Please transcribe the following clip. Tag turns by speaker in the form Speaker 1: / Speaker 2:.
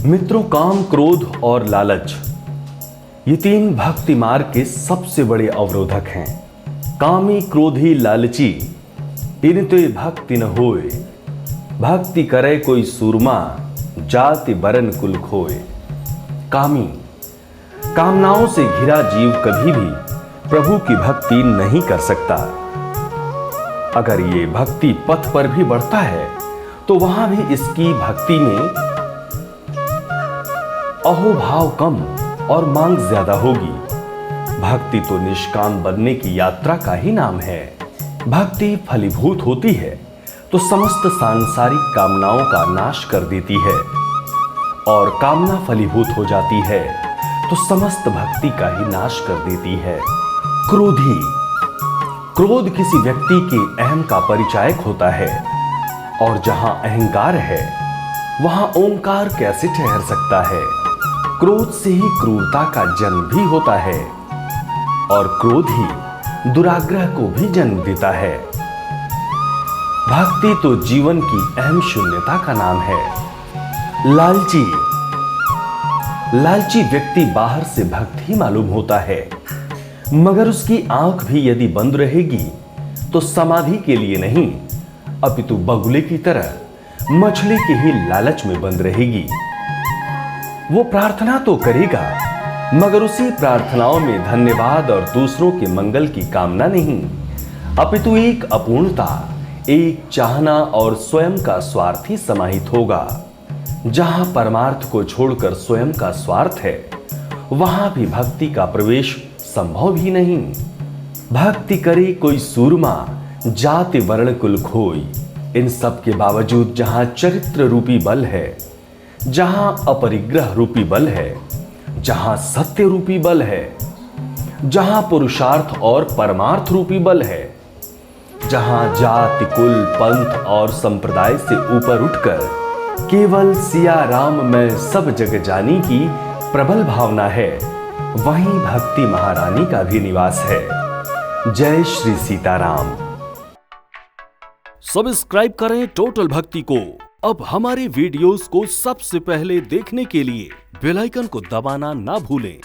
Speaker 1: मित्रों, काम, क्रोध और लालच ये तीन भक्ति मार्ग के सबसे बड़े अवरोधक हैं। कामी, क्रोधी, लालची इन ते भक्ति न होए। भक्ति करे कोई सूरमा, जाति बरन कुल खोए। कामी, कामनाओं से घिरा जीव कभी भी प्रभु की भक्ति नहीं कर सकता। अगर ये भक्ति पथ पर भी बढ़ता है तो वहां भी इसकी भक्ति में अहोभाव कम और मांग ज्यादा होगी। भक्ति तो निष्काम बनने की यात्रा का ही नाम है। भक्ति फलीभूत होती है तो समस्त सांसारिक कामनाओं का नाश कर देती है, और कामना फलीभूत हो जाती है तो समस्त भक्ति का ही नाश कर देती है। क्रोधी, क्रोध किसी व्यक्ति के अहम का परिचायक होता है, और जहां अहंकार है वहां ओंकार कैसे ठहर सकता है। क्रोध से ही क्रूरता का जन्म भी होता है, और क्रोध ही दुराग्रह को भी जन्म देता है। भक्ति तो जीवन की अहम शून्यता का नाम है। लालची, लालची व्यक्ति बाहर से भक्त ही मालूम होता है, मगर उसकी आंख भी यदि बंद रहेगी तो समाधि के लिए नहीं, अपितु बगुले की तरह मछली के ही लालच में बंद रहेगी। वो प्रार्थना तो करेगा, मगर उसी प्रार्थनाओं में धन्यवाद और दूसरों के मंगल की कामना नहीं, अपितु एक अपूर्णता, एक चाहना और स्वयं का स्वार्थ ही समाहित होगा। जहां परमार्थ को छोड़कर स्वयं का स्वार्थ है, वहां भी भक्ति का प्रवेश संभव ही नहीं। भक्ति करे कोई सूरमा, जाति वर्ण कुल खोई। इन सब के बावजूद जहां चरित्र रूपी बल है, जहां अपरिग्रह रूपी बल है, जहां सत्य रूपी बल है, जहां पुरुषार्थ और परमार्थ रूपी बल है, जहां जाति, कुल, पंथ और संप्रदाय से ऊपर उठकर केवल सिया राम में सब जग जानी की प्रबल भावना है, वहीं भक्ति महारानी का भी निवास है। जय श्री सीताराम।
Speaker 2: सब्सक्राइब करें टोटल भक्ति को। अब हमारे वीडियोस को सबसे पहले देखने के लिए बेल आइकन को दबाना ना भूलें।